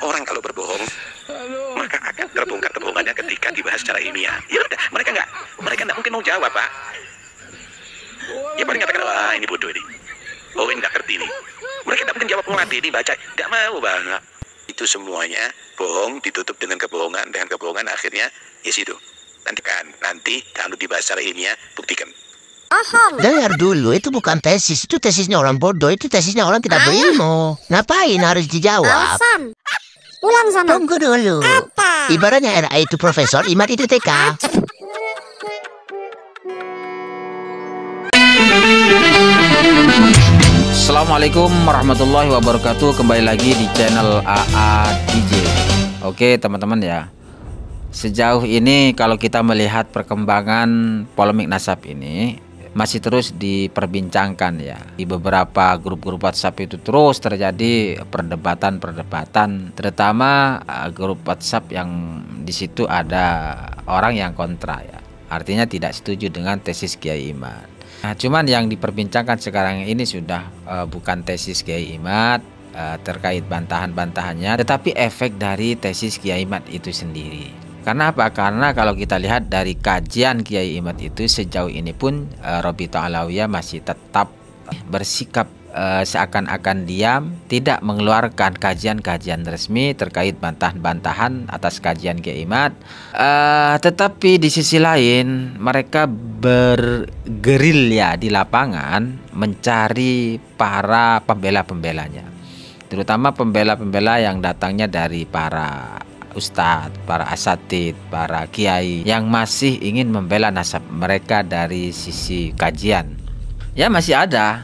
Orang kalau berbohong, maka akan terbongkar kebohongannya ketika dibahas secara ilmiah. Ya udah, mereka nggak mungkin mau jawab, Pak. Ya paling katakan, wah ini bodoh ini. Oh ini nggak ngerti ini. Mereka nggak mungkin jawab, mati ini baca. Nggak mau banget. Itu semuanya bohong ditutup dengan kebohongan akhirnya ya situ. Nanti kalau dibahas secara ilmiah buktikan. Dengar dulu, itu bukan tesis, itu tesisnya orang bodoh, itu tesisnya orang tidak berilmu. Ngapain harus dijawab? Alasan. Pulang sana. Tunggu dulu. Apa? Ibaratnya RA itu profesor, Imat itu TK. Assalamualaikum warahmatullahi wabarakatuh. Kembali lagi di channel AA DJ. Oke teman-teman ya, sejauh ini kalau kita melihat perkembangan polemik nasab ini masih terus diperbincangkan ya. Di beberapa grup-grup WhatsApp itu terus terjadi perdebatan, terutama grup WhatsApp yang di situ ada orang yang kontra ya. Artinya tidak setuju dengan tesis Kiai Imad. Nah, cuman yang diperbincangkan sekarang ini sudah bukan tesis Kiai Imad terkait bantahan-bantahannya, tetapi efek dari tesis Kiai Imad itu sendiri. Karena apa? Karena kalau kita lihat dari kajian Kiai Imad itu sejauh ini pun Robito Alawiyah masih tetap bersikap seakan-akan diam, tidak mengeluarkan kajian-kajian resmi terkait bantahan-bantahan atas kajian Kiai Imad. Tetapi di sisi lain mereka bergerilya di lapangan mencari para pembela-pembelanya, terutama pembela-pembela yang datangnya dari para ustadz, para asatid, para kiai yang masih ingin membela nasab mereka dari sisi kajian. Ya masih ada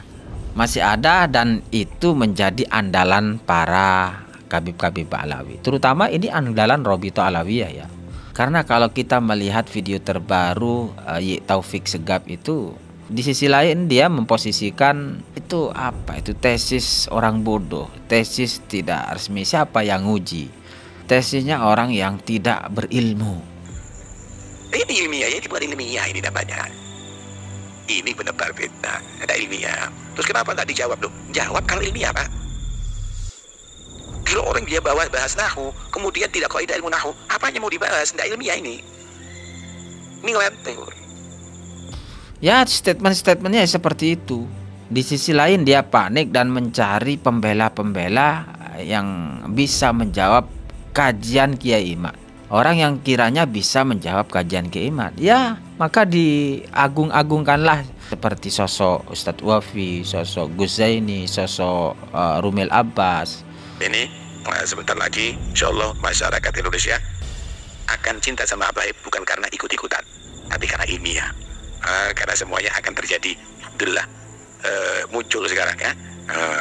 dan itu menjadi andalan para kabib-kabib Alawi. Terutama ini andalan Robito Alawiyah ya. Karena kalau kita melihat video terbaru Taufik Segaf itu, di sisi lain dia memposisikan itu apa? Itu tesis orang bodoh, tesis tidak resmi. Siapa yang nguji? Tesisnya orang yang tidak berilmu. Ini ilmiah, ini bukan ilmiah ini namanya. Ini benar-benar fitnah, ada ilmiah. Terus kenapa nggak dijawab dong? Jawab kalau ilmiah, Pak. Kalau orang dia bahas nahu, kemudian tidak kaidah ilmu nahu, apanya mau dibahas? Nggak ilmiah ini. Ini ngelentur. Ya statement-statementnya seperti itu. Di sisi lain dia panik dan mencari pembela-pembela yang bisa menjawab kajian Kiai Imad. Orang yang kiranya bisa menjawab kajian Kiai Imad, ya maka diagung-agungkanlah seperti sosok Ustadz Wafi, sosok Gus Zaini, sosok Rumil Abbas. Ini sebentar lagi insyaallah masyarakat Indonesia akan cinta sama Habaib bukan karena ikut-ikutan, tapi karena ilmiah. Karena semuanya akan terjadi, alhamdulillah muncul sekarang ya,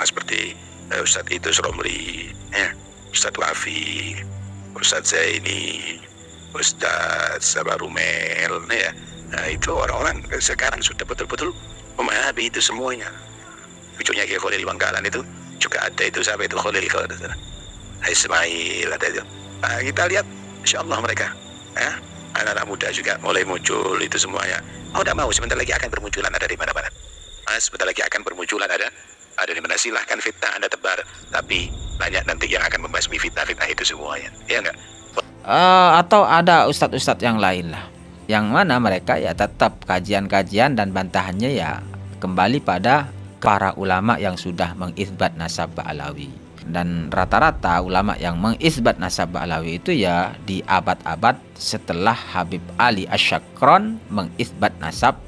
seperti Ustadz itu Romli ya, Ustadz Wafi, Ustadz Zaini, Ustadz Sabarumel ya. Nah, itu orang-orang sekarang sudah betul-betul memahami itu semuanya. Lucunya Kiai Khalil Bangkalan itu juga ada itu, siapa itu Khalil Ismail ada itu. Nah, kita lihat insyaallah mereka ya, anak-anak muda juga mulai muncul itu semuanya. Oh tidak mau, sebentar lagi akan bermunculan ada di mana-mana. Sebentar lagi akan bermunculan ada di mana. Silahkan fitnah Anda tebar, tapi banyak nanti yang akan membasmi fitnah-fitnah itu semuanya, ya enggak? Atau ada ustadz-ustadz yang lain lah, yang mana mereka ya tetap kajian-kajian dan bantahannya ya kembali pada para ulama yang sudah mengisbat nasab Alawi. Dan rata-rata ulama yang mengisbat nasab Alawi itu ya di abad-abad setelah Habib Ali Asyakron mengisbat nasab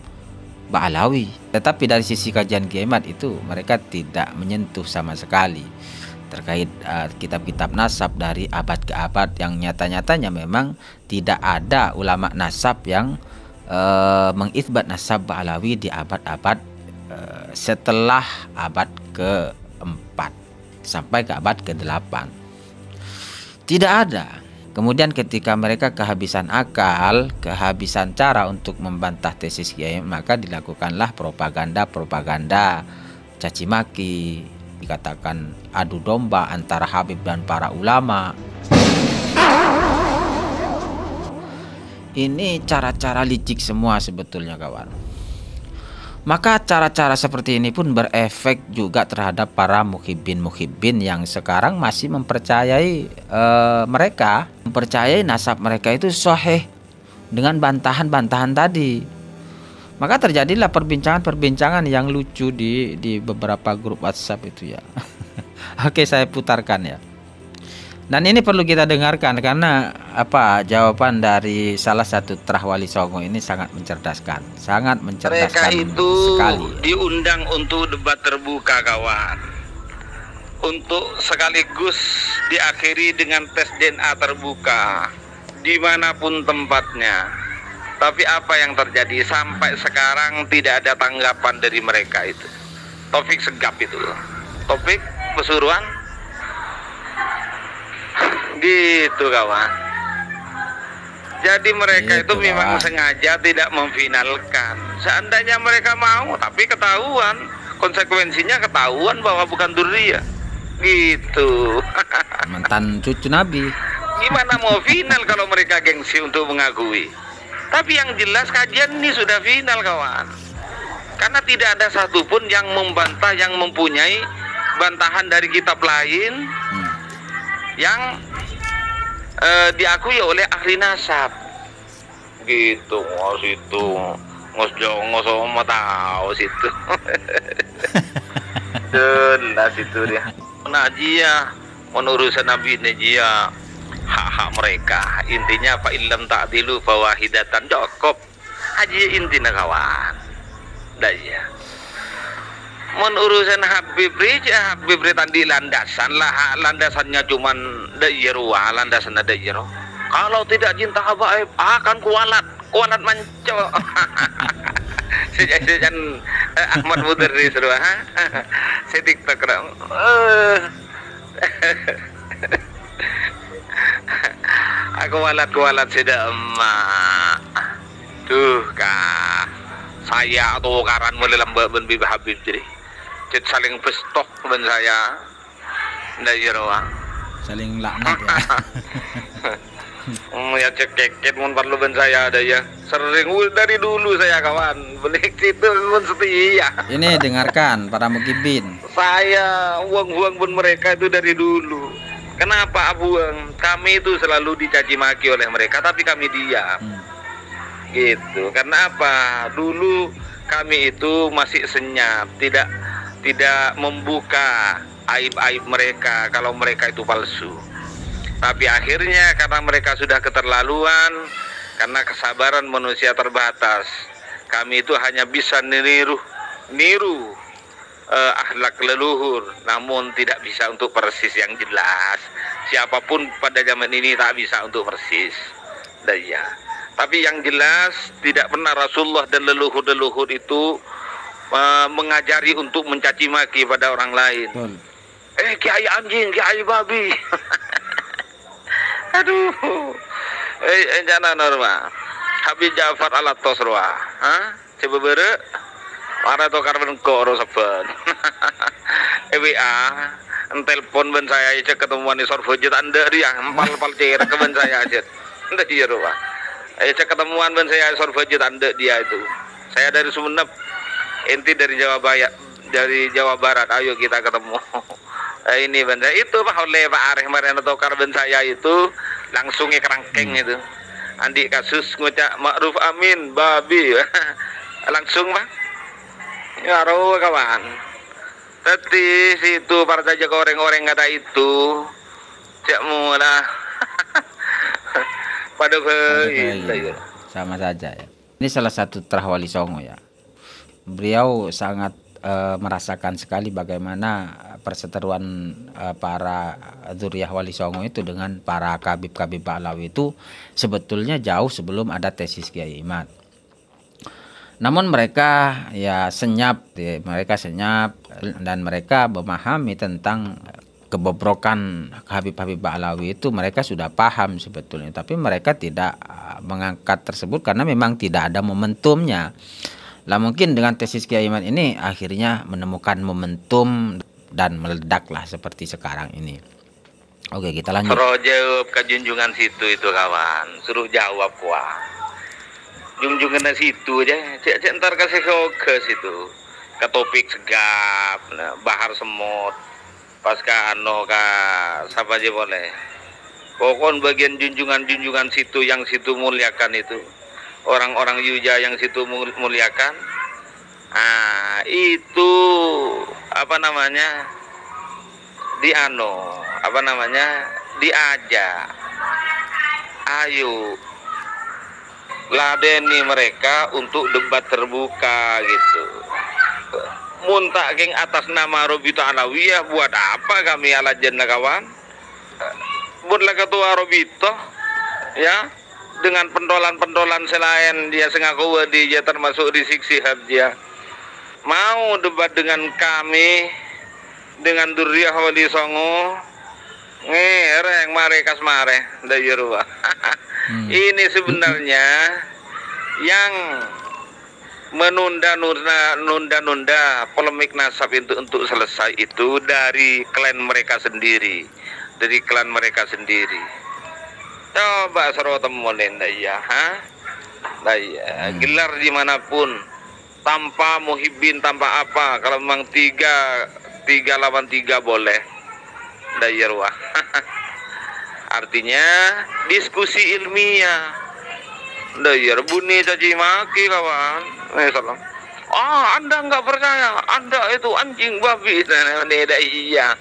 Alawi. Tetapi dari sisi kajian Kiai Imad itu mereka tidak menyentuh sama sekali terkait kitab-kitab nasab dari abad ke abad yang nyata-nyatanya memang tidak ada ulama nasab yang mengisbat nasab Alawi di abad-abad setelah abad ke-4 sampai ke abad ke-8. Tidak ada. Kemudian ketika mereka kehabisan akal, kehabisan cara untuk membantah tesis Kiai, maka dilakukanlah propaganda caci maki, dikatakan adu domba antara Habib dan para ulama. Ini cara-cara licik semua sebetulnya kawan. Maka cara-cara seperti ini pun berefek juga terhadap para muhibbin yang sekarang masih mempercayai mempercayai nasab mereka itu sahih dengan bantahan-bantahan tadi. Maka terjadilah perbincangan-perbincangan yang lucu di beberapa grup WhatsApp itu ya. Oke, saya putarkan ya. Dan ini perlu kita dengarkan karena jawaban dari salah satu Trah Wali Songo ini sangat mencerdaskan, Mereka itu sekali. diundang untuk debat terbuka, kawan. Untuk sekaligus diakhiri dengan tes DNA terbuka dimanapun tempatnya. Tapi apa yang terjadi sampai sekarang tidak ada tanggapan dari mereka itu. Taufik segap itu. Taufik pesuruhan gitu, kawan. Jadi mereka gitu, itu memang kawan. sengaja tidak memfinalkan. Seandainya mereka mau, tapi ketahuan, konsekuensinya ketahuan bahwa bukan Durriyah. Gitu. Mantan cucu Nabi. Gimana mau final kalau mereka gengsi untuk mengakui? Tapi yang jelas kajian ini sudah final, kawan. Karena tidak ada satupun yang membantah, yang mempunyai bantahan dari kitab lain yang diakui oleh ahli nasab. Gitu, ngos itu ngos jongo sama tahu situ. Jelas itu dia. Najia menurut Nabi Najia hak-hak mereka. Intinya fa illam ta'dilu fa wahidatan cukup. Haji intinya, kawan. Dah ya. Menurusan Habib tadi landasan lah, landasannya cuman dayru, landasannya dayru. Kalau tidak cinta habaib akan kualat manco. Sejak Ahmad Mudarris saya TikTok aku kualat sudah emak. Tuh kah saya atau karan mulai lembab ben Bibi Habib jadi saling pestok ben saya dari ruang Saling laknat ya. ya cekeket mun perlu ben saya ada ya sering dari dulu saya, kawan, beli situ pun setia. Ini dengarkan para muhibbin. Saya uang pun mereka itu dari dulu. Kenapa abuang? Kami itu selalu dicaci maki oleh mereka tapi kami diam. Gitu. Karena apa? Dulu kami itu masih senyap, tidak membuka aib-aib mereka kalau mereka itu palsu. Tapi akhirnya karena mereka sudah keterlaluan, karena kesabaran manusia terbatas, kami itu hanya bisa niru akhlak leluhur, namun tidak bisa untuk persis yang jelas. Siapapun pada zaman ini tak bisa untuk persis. Daya. Tapi yang jelas tidak pernah Rasulullah dan leluhur-leluhur itu mengajari untuk mencaci maki pada orang lain. Betul. Kiai anjing, kiai babi. Aduh. Jangan normal. Habib Ja'far Al-Tosroa. Coba bere. Mara to karben koro saben. WA, telepon ben saya cek ketemuan di Sorfojit anda dia empal cer ke ben saya aja. Ndak iya rupa. Cek ketemuan ben saya Sorfojit anda dia itu. Saya dari Sumeneb. Enti dari Jawa Barat. Ayo kita ketemu. Ini ben saya itu Pak oleh Pak Arif Mariana Tokar ben saya itu langsung kerangkeng itu. Andi kasus ngucap Ma'ruf Amin babi. Langsung Pak. Ya roh kawan. Tadi situ partai jaga orang-orang kata itu cek mula. Pada sama saja ya. Ini salah satu Trah Wali Songo ya. Beliau sangat merasakan sekali bagaimana perseteruan para Dzurriyyah Wali Songo itu dengan para kabib-kabib Ba'alawi itu sebetulnya jauh sebelum ada tesis Kiai Imad. Namun mereka ya senyap, dan mereka memahami tentang kebobrokan Habib-Habib Ba'alawi itu mereka sudah paham sebetulnya, tapi mereka tidak mengangkat tersebut karena memang tidak ada momentumnya. Lah mungkin dengan tesis Kiai Imad ini akhirnya menemukan momentum dan meledaklah seperti sekarang ini. Oke, kita lanjut. Suruh jawab ke junjungan situ itu kawan, suruh jawab kuah. junjungan situ aja. Cek ntar kasih ke situ. Ke topik segap, nah, bahar semut. Pas ke siapa aja boleh. Pokoknya bagian junjungan situ yang situ muliakan itu. Orang-orang Yuja yang situ muliakan. Ah, itu apa namanya? Diajak. Ayo ladeni mereka untuk debat terbuka gitu. Muntah geng atas nama Robito Alawiyah, buat apa kami ala jenna kawan? Buatlah ketua Robito ya, dengan pendolan-pendolan selain dia sengaku dia termasuk risik sihab dia mau debat dengan kami, dengan Durriyah Wali Songo ngereng mare kasmare dayurwa. Ini sebenarnya yang menunda polemik nasab itu untuk selesai itu dari klan mereka sendiri, coba seru temuin daya, gelar dimanapun tanpa muhibbin, tanpa apa, kalau memang tiga lawan tiga boleh daya ruah. Artinya diskusi ilmiah daya bunyi caci maki kawan. Salam. Anda nggak percaya, Anda itu anjing babi. Iya.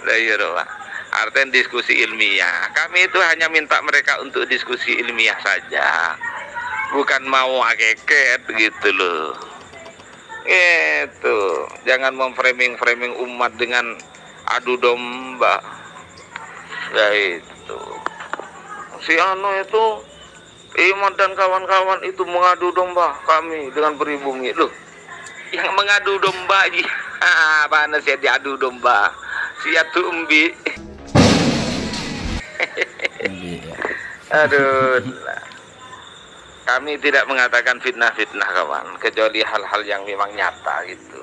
Daya ruah. Artinya diskusi ilmiah. Kami itu hanya minta mereka untuk diskusi ilmiah saja, bukan mau akeket gitu loh. Itu jangan memframing umat dengan adu domba. Ya itu si itu Iman dan kawan-kawan itu mengadu domba kami dengan pribumi loh. Yang mengadu domba mana sih diadu domba siatu umbi. Aduh, kami tidak mengatakan fitnah kawan, kecuali hal-hal yang memang nyata gitu.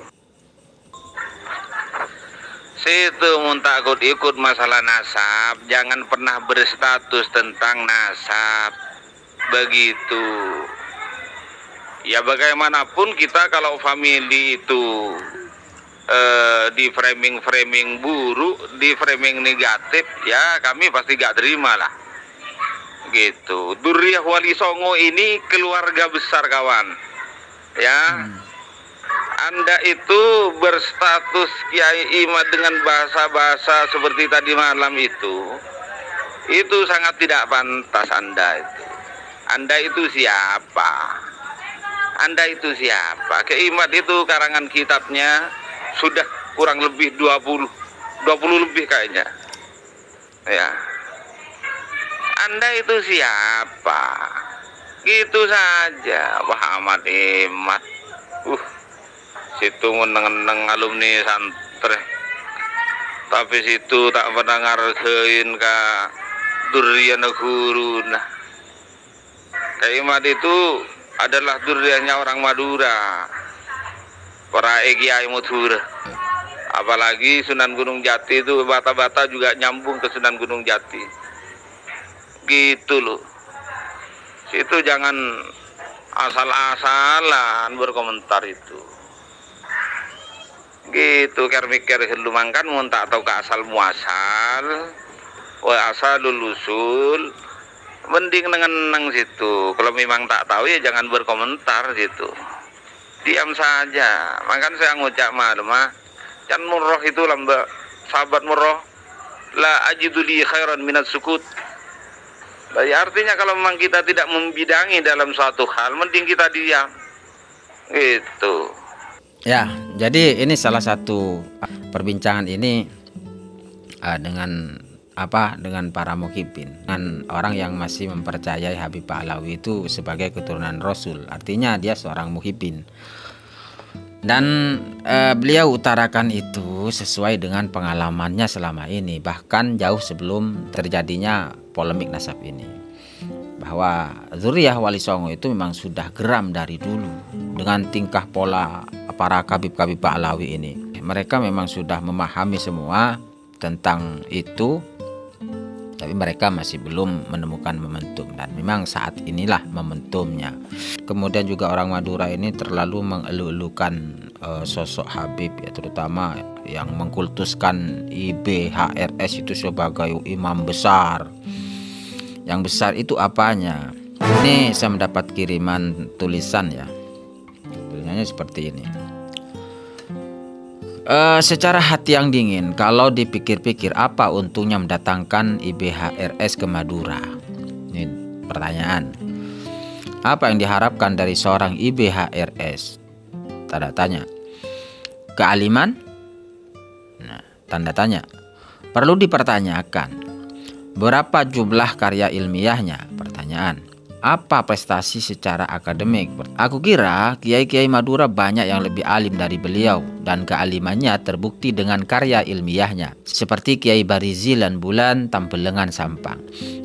Situ muntah ikut masalah nasab, jangan pernah berstatus tentang nasab begitu. Ya bagaimanapun kita kalau family itu di framing buruk, di framing negatif, ya kami pasti gak terima lah. Gitu. Durriyah Wali Songo ini keluarga besar kawan. Ya. Anda itu berstatus Kiai Imad dengan bahasa-bahasa seperti tadi malam itu sangat tidak pantas Anda itu. Anda itu siapa? Kiai Imad itu karangan kitabnya sudah kurang lebih 20 lebih kayaknya. Ya. Anda itu siapa? Gitu saja, Muhammad Imad. Situ ngeneng alumni santri. Tapi situ tak pernah ngargain ka Durriyah guruna. Imad itu adalah Durriyahnya orang Madura. Para Kiai Madura. Apalagi Sunan Gunung Jati itu bata-bata juga nyambung ke Sunan Gunung Jati. Gitu loh. Situ jangan asal-asalan berkomentar itu. Gitu mikir lumangkan mun tak tahu ke asal muasal wa asalul usul, mending nang situ. Kalau memang tak tahu ya jangan berkomentar situ, diam saja. Makan saya ngucap mah can murroh itu lamba sahabat murroh la ajidu li khairan minat sukut. Ya, artinya kalau memang kita tidak membidangi dalam suatu hal, mending kita diam. Gitu. Ya, jadi ini salah satu perbincangan ini dengan para muhibbin, dengan orang yang masih mempercayai Habib Pahlawi itu sebagai keturunan Rasul. Artinya dia seorang muhibbin. Dan beliau utarakan itu sesuai dengan pengalamannya selama ini, bahkan jauh sebelum terjadinya polemik nasab ini, bahwa Durriyah Wali Songo itu memang sudah geram dari dulu dengan tingkah pola para kabib-kabib Pahlawi ini. Mereka memang sudah memahami semua tentang itu, Tapi mereka masih belum menemukan momentum, dan memang saat inilah momentumnya. Kemudian juga orang Madura ini terlalu mengeluh-elukan sosok Habib, ya, terutama yang mengkultuskan IBHRS itu sebagai imam besar. Yang besar itu apanya? Ini saya mendapat kiriman tulisan, ya. Tulisannya seperti ini. Secara hati yang dingin, kalau dipikir-pikir apa untungnya mendatangkan IBHRS ke Madura? Ini pertanyaan. Apa yang diharapkan dari seorang IBHRS? Tanda tanya. Kealiman? Nah, tanda tanya. Perlu dipertanyakan. Berapa jumlah karya ilmiahnya? Pertanyaan. Apa prestasi secara akademik? Aku kira kiai-kiai Madura banyak yang lebih alim dari beliau, dan kealimannya terbukti dengan karya ilmiahnya, seperti Kiai Barizi lan Bulan Tambelengan Sampang,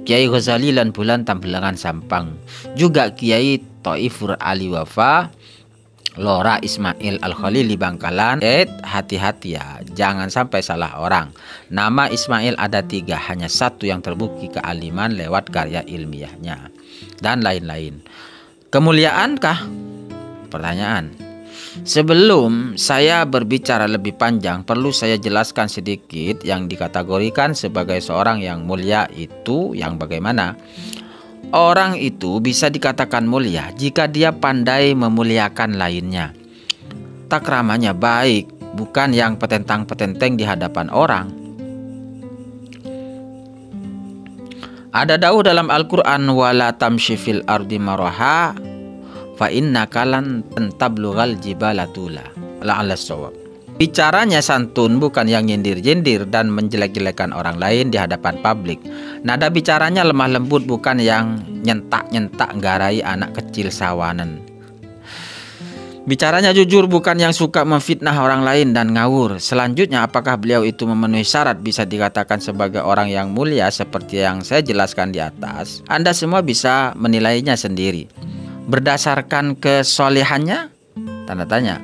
Kiai Ghazali lan Bulan Tambelengan Sampang, juga Kiai Thaifur Ali Wafa, Lora Ismail Al-Khalili Bangkalan. Hati-hati ya, jangan sampai salah orang. Nama Ismail ada 3, hanya 1 yang terbukti kealiman lewat karya ilmiahnya, dan lain-lain. Kemuliaankah? Pertanyaan. Sebelum saya berbicara lebih panjang, perlu saya jelaskan sedikit yang dikategorikan sebagai seorang yang mulia itu yang bagaimana. Orang itu bisa dikatakan mulia jika dia pandai memuliakan lainnya. Takramanya baik, bukan yang petentang-petenteng di hadapan orang. Ada dawuh dalam Al-Quran, wala tamshi fil ardi maraha fa innaka lan tantablughal jibala tula. La'alla shawab. Bicaranya santun, bukan yang nyindir-nyindir dan menjelek-jelekan orang lain di hadapan publik. Nada bicaranya lemah lembut, bukan yang nyentak-nyentak nggarai anak kecil sawanen. Bicaranya jujur, bukan yang suka memfitnah orang lain dan ngawur. Selanjutnya, apakah beliau itu memenuhi syarat bisa dikatakan sebagai orang yang mulia seperti yang saya jelaskan di atas? Anda semua bisa menilainya sendiri. Berdasarkan kesolehannya? Tanda tanya.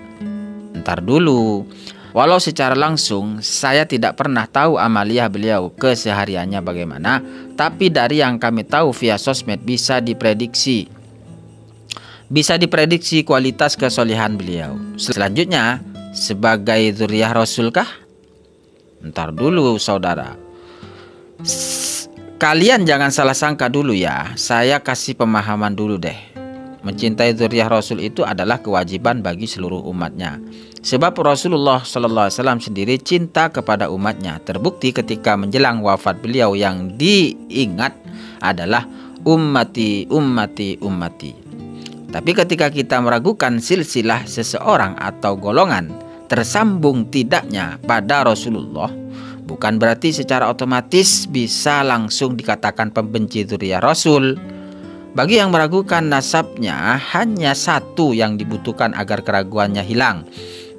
Ntar dulu. Walau secara langsung saya tidak pernah tahu amaliah beliau kesehariannya bagaimana, tapi dari yang kami tahu via sosmed bisa diprediksi kualitas kesolehan beliau. Selanjutnya, sebagai zuriyah Rasul kah? Ntar dulu saudara. Kalian jangan salah sangka dulu ya. Saya kasih pemahaman dulu deh. Mencintai zuriyah Rasul itu adalah kewajiban bagi seluruh umatnya. Sebab Rasulullah SAW sendiri cinta kepada umatnya. Terbukti ketika menjelang wafat beliau yang diingat adalah ummati, ummati, ummati. Tapi ketika kita meragukan silsilah seseorang atau golongan tersambung tidaknya pada Rasulullah, bukan berarti secara otomatis bisa langsung dikatakan pembenci zuriyah Rasul. Bagi yang meragukan nasabnya, hanya satu yang dibutuhkan agar keraguannya hilang,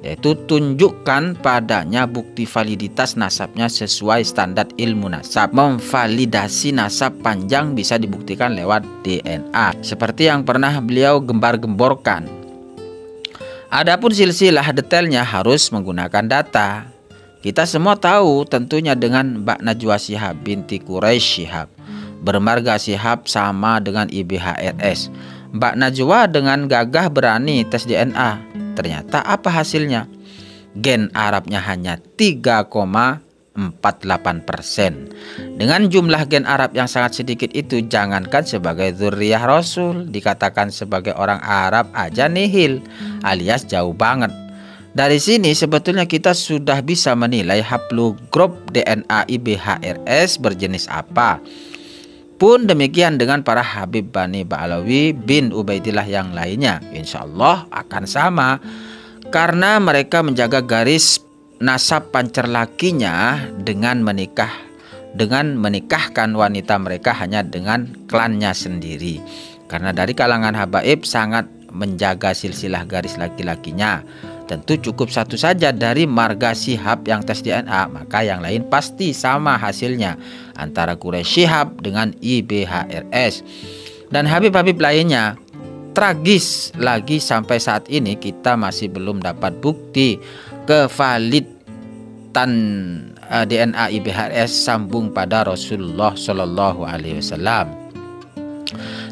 yaitu tunjukkan padanya bukti validitas nasabnya sesuai standar ilmu nasab. Memvalidasi nasab panjang bisa dibuktikan lewat DNA, seperti yang pernah beliau gembar-gemborkan. Adapun silsilah detailnya harus menggunakan data. Kita semua tahu tentunya dengan Mbak Najwa Shihab binti Quraisy Shihab. Bermarga Shihab sama dengan IBHRS. Mbak Najwa dengan gagah berani tes DNA. Ternyata apa hasilnya? Gen Arabnya hanya 3,48%. Dengan jumlah gen Arab yang sangat sedikit itu, jangankan sebagai zuriyah Rasul, dikatakan sebagai orang Arab aja nihil, alias jauh banget. Dari sini sebetulnya kita sudah bisa menilai haplogrup DNA IBHRS berjenis apa. Pun demikian dengan para Habib Bani Ba'alawi bin Ubaidillah yang lainnya, insya Allah akan sama, karena mereka menjaga garis nasab pancerlakinya dengan menikahkan wanita mereka hanya dengan klannya sendiri. Karena dari kalangan habaib sangat menjaga silsilah garis laki-lakinya. Tentu cukup satu saja dari marga Shihab yang tes DNA, maka yang lain pasti sama hasilnya antara Quraisy Shihab dengan IBHRS dan Habib-Habib lainnya. Tragis lagi sampai saat ini kita masih belum dapat bukti kaitan DNA IBHRS sambung pada Rasulullah Shallallahu Alaihi Wasallam.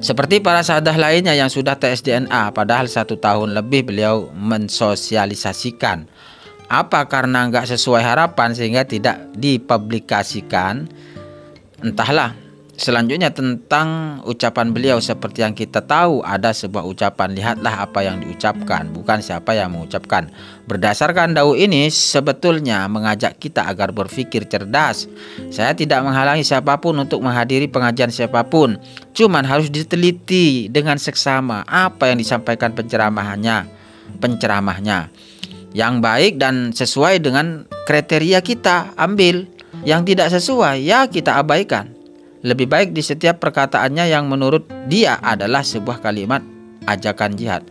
Seperti para sahabat lainnya yang sudah tes DNA, padahal 1 tahun lebih beliau mensosialisasikan. Apa karena nggak sesuai harapan sehingga tidak dipublikasikan? Entahlah. Selanjutnya tentang ucapan beliau, seperti yang kita tahu ada sebuah ucapan, lihatlah apa yang diucapkan, bukan siapa yang mengucapkan. Berdasarkan dakwah ini sebetulnya mengajak kita agar berpikir cerdas. Saya tidak menghalangi siapapun untuk menghadiri pengajian siapapun, cuman harus diteliti dengan seksama apa yang disampaikan penceramahnya yang baik dan sesuai dengan kriteria kita ambil, yang tidak sesuai ya kita abaikan. Lebih baik di setiap perkataannya yang menurut dia adalah sebuah kalimat ajakan jihad.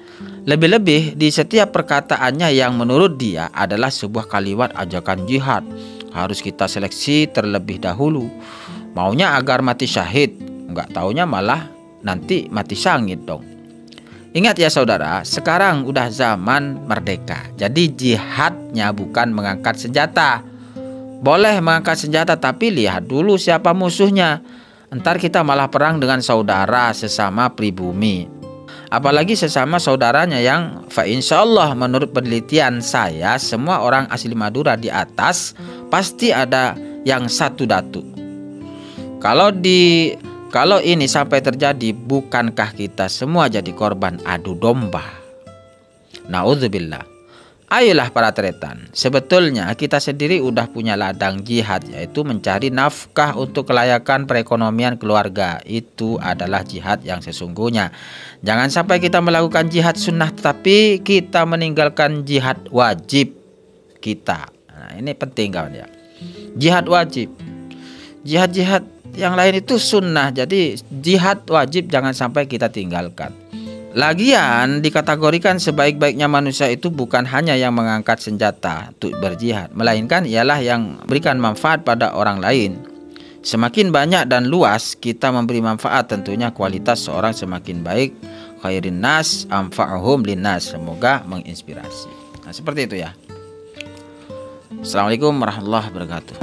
Lebih-lebih di setiap perkataannya yang menurut dia adalah sebuah kalimat ajakan jihad. Harus kita seleksi terlebih dahulu. Maunya agar mati syahid, nggak taunya malah nanti mati sangit dong. Ingat ya saudara, sekarang udah zaman merdeka. Jadi jihadnya bukan mengangkat senjata. Boleh mengangkat senjata, tapi lihat dulu siapa musuhnya. Entar kita malah perang dengan saudara sesama pribumi. Apalagi sesama saudaranya yang insyaallah menurut penelitian saya, semua orang asli Madura di atas pasti ada yang satu datu. Kalau ini sampai terjadi, bukankah kita semua jadi korban adu domba? Naudzubillah. Ayolah para tretan, sebetulnya kita sendiri udah punya ladang jihad, yaitu mencari nafkah untuk kelayakan perekonomian keluarga. Itu adalah jihad yang sesungguhnya. Jangan sampai kita melakukan jihad sunnah tapi kita meninggalkan jihad wajib kita. Nah, ini penting kawan ya. Jihad wajib. Jihad-jihad yang lain itu sunnah, jadi jihad wajib jangan sampai kita tinggalkan. Lagian dikategorikan sebaik-baiknya manusia itu bukan hanya yang mengangkat senjata untuk berjihad, melainkan ialah yang berikan manfaat pada orang lain. Semakin banyak dan luas kita memberi manfaat, tentunya kualitas seorang semakin baik. Khairin nas anfa'uhum linnas. Semoga menginspirasi. Nah, seperti itu ya. Assalamualaikum warahmatullahi wabarakatuh.